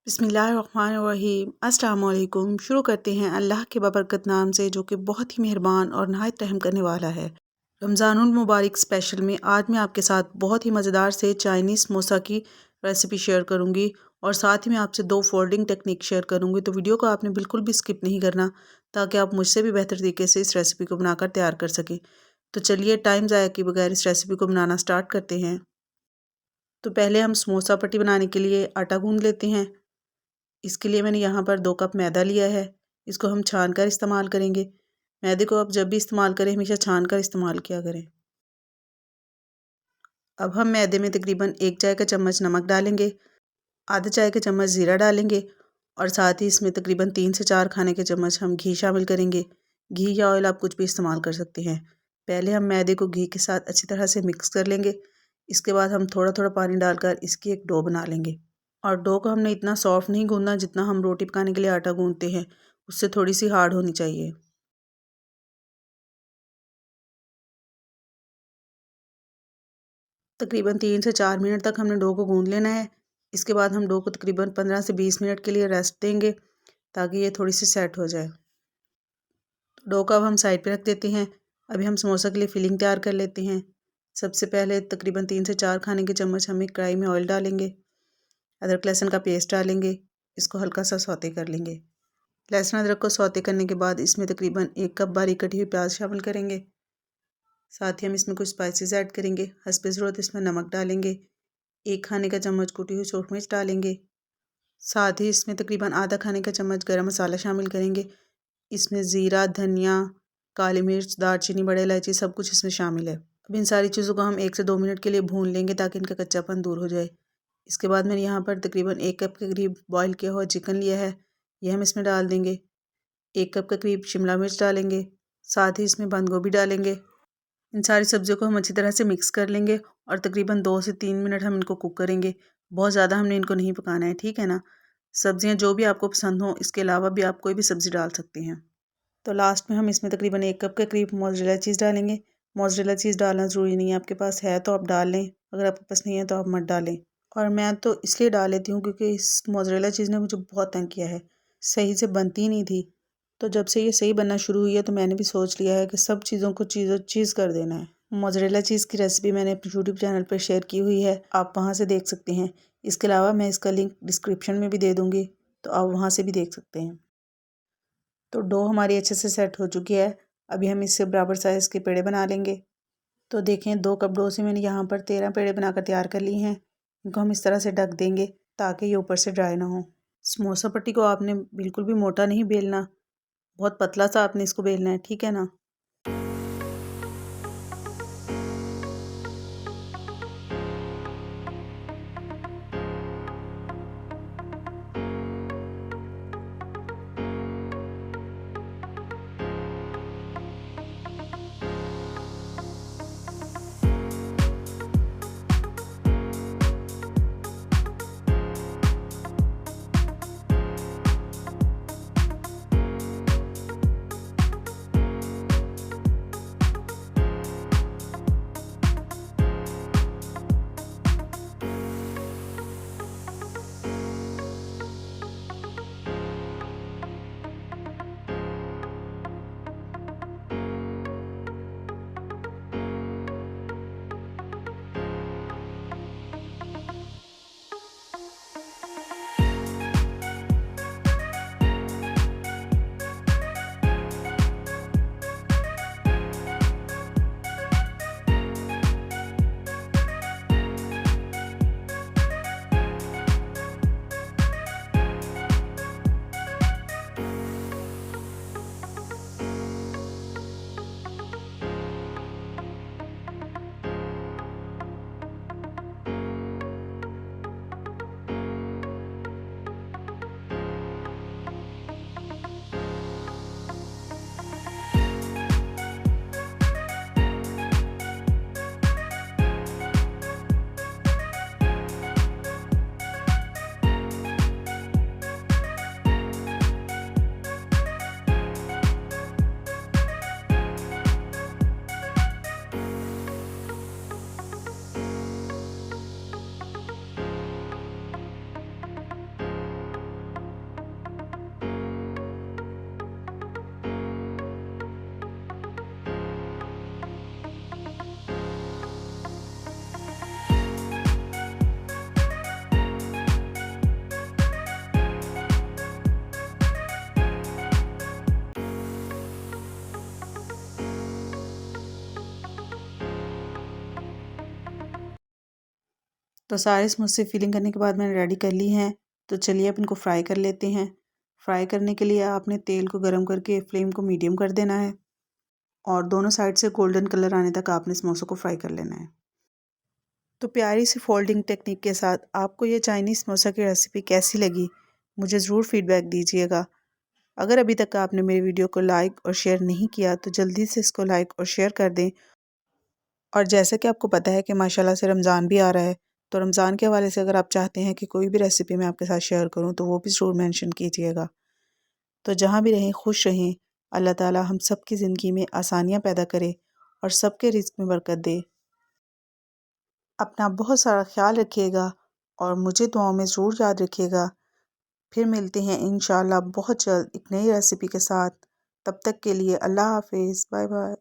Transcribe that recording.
बिस्मिल्लाहिर्रहमानिर्रहीम। अस्सलाम वालेकुम। शुरू करते हैं अल्लाह के बबरकत नाम से जो कि बहुत ही मेहरबान और नहायत रहम करने वाला है। रमज़ानुल मुबारक स्पेशल में आज मैं आपके साथ बहुत ही मज़ेदार से चाइनीज़ समोसा की रेसिपी शेयर करूंगी और साथ ही मैं आपसे 2 फोल्डिंग टेक्निक शेयर करूंगी। तो वीडियो को आपने बिल्कुल भी स्किप नहीं करना ताकि आप मुझसे भी बेहतर तरीके से इस रेसिपी को बनाकर तैयार कर सकें। तो चलिए टाइम ज़ाया किए बगैर इस रेसिपी को बनाना स्टार्ट करते हैं। तो पहले हम समोसा पट्टी बनाने के लिए आटा गूंद लेते हैं। इसके लिए मैंने यहाँ पर 2 कप मैदा लिया है। इसको हम छान कर इस्तेमाल करेंगे। मैदे को आप जब भी इस्तेमाल करें हमेशा छान कर इस्तेमाल किया करें। अब हम मैदे में तकरीबन 1 चाय का चम्मच नमक डालेंगे, आधा चाय का चम्मच ज़ीरा डालेंगे और साथ ही इसमें तकरीबन 3 से 4 खाने के चम्मच हम घी शामिल करेंगे। घी या ऑयल आप कुछ भी इस्तेमाल कर सकते हैं। पहले हम मैदे को घी के साथ अच्छी तरह से मिक्स कर लेंगे। इसके बाद हम थोड़ा थोड़ा पानी डालकर इसकी एक डो बना लेंगे। और डो को हमने इतना सॉफ्ट नहीं गूंदना जितना हम रोटी पकाने के लिए आटा गूंदते हैं, उससे थोड़ी सी हार्ड होनी चाहिए। तकरीबन 3 से 4 मिनट तक हमने डो को गूंद लेना है। इसके बाद हम डो को तकरीबन 15 से 20 मिनट के लिए रेस्ट देंगे ताकि ये थोड़ी सी सेट हो जाए। डो को अब हम साइड पे रख देते हैं। अभी हम समोसा के लिए फिलिंग तैयार कर लेते हैं। सबसे पहले तकरीबन 3 से 4 खाने के चम्मच हम एक कढ़ाई में ऑयल डालेंगे। अदरक लहसुन का पेस्ट डालेंगे। इसको हल्का सा सौते कर लेंगे। लहसुन अदरक को सौते करने के बाद इसमें तकरीबन 1 कप बारीक कटी हुई प्याज शामिल करेंगे। साथ ही हम इसमें कुछ स्पाइसेस ऐड करेंगे। हस्बे ज़रूरत इसमें नमक डालेंगे। 1 खाने का चम्मच कुटी हुई सूखी मिर्च डालेंगे। साथ ही इसमें तकरीबन आधा खाने का चम्मच गरम मसाला शामिल करेंगे। इसमें ज़ीरा, धनिया, काली मिर्च, दालचीनी, बड़े इलायची सब कुछ इसमें शामिल है। अब इन सारी चीज़ों को हम 1 से 2 मिनट के लिए भून लेंगे ताकि इनका कच्चापन दूर हो जाए। इसके बाद मैंने यहाँ पर तकरीबन 1 कप के करीब बॉयल किया हुआ चिकन लिया है, ये हम इसमें डाल देंगे। 1 कप के करीब शिमला मिर्च डालेंगे। साथ ही इसमें बंद गोभी डालेंगे। इन सारी सब्जियों को हम अच्छी तरह से मिक्स कर लेंगे और तकरीबन 2 से 3 मिनट हम इनको कुक करेंगे। बहुत ज़्यादा हमने इनको नहीं पकाना है, ठीक है ना। सब्जियां जो भी आपको पसंद हो, इसके अलावा भी आप कोई भी सब्ज़ी डाल सकते हैं। तो लास्ट में हम इसमें तकरीबन 1 कप के करीब मोज़रेला चीज़ डालेंगे। मोज़रेला चीज़ डालना ज़रूरी नहीं है, आपके पास है तो आप डाल लें, अगर आपके पास नहीं है तो आप मत डालें। और मैं तो इसलिए डाल लेती हूँ क्योंकि इस मोज़रेला चीज़ ने मुझे बहुत तंग किया है, सही से बनती नहीं थी। तो जब से ये सही बनना शुरू हुई है तो मैंने भी सोच लिया है कि सब चीज़ों को चीज़ कर देना है। मोज़रेला चीज़ की रेसिपी मैंने अपने यूट्यूब चैनल पर शेयर की हुई है, आप वहाँ से देख सकते हैं। इसके अलावा मैं इसका लिंक डिस्क्रिप्शन में भी दे दूँगी, तो आप वहाँ से भी देख सकते हैं। तो डो हमारी अच्छे से सेट हो चुकी है। अभी हम इससे बराबर साइज़ के पेड़े बना लेंगे। तो देखें 2 कप डो से मैंने यहाँ पर 13 पेड़े बनाकर तैयार कर लिए हैं। इनको हम इस तरह से ढक देंगे ताकि ये ऊपर से ड्राई ना हो। समोसा पट्टी को आपने बिल्कुल भी मोटा नहीं बेलना, बहुत पतला सा आपने इसको बेलना है, ठीक है ना। तो सारे समोसे फिलिंग करने के बाद मैंने रेडी कर ली हैं। तो चलिए अब इनको फ्राई कर लेते हैं। फ्राई करने के लिए आपने तेल को गर्म करके फ्लेम को मीडियम कर देना है और दोनों साइड से गोल्डन कलर आने तक आपने समोसों को फ्राई कर लेना है। तो प्यारी सी फोल्डिंग टेक्निक के साथ आपको ये चाइनीज़ समोसा की रेसिपी कैसी लगी, मुझे ज़रूर फीडबैक दीजिएगा। अगर अभी तक आपने मेरी वीडियो को लाइक और शेयर नहीं किया तो जल्दी से इसको लाइक और शेयर कर दें। और जैसे कि आपको पता है कि माशाल्लाह से रमज़ान भी आ रहा है, तो रमज़ान के हवाले से अगर आप चाहते हैं कि कोई भी रेसिपी मैं आपके साथ शेयर करूं तो वो भी ज़रूर मेंशन कीजिएगा। तो जहां भी रहें खुश रहें। अल्लाह ताला हम सब की ज़िंदगी में आसानियां पैदा करे और सबके रिज़्क़ में बरकत दे। अपना बहुत सारा ख्याल रखिएगा और मुझे दुआओं में ज़रूर याद रखिएगा। फिर मिलते हैं इंशाअल्लाह बहुत जल्द एक नई रेसिपी के साथ। तब तक के लिए अल्लाह हाफ़िज़, बाय बाय।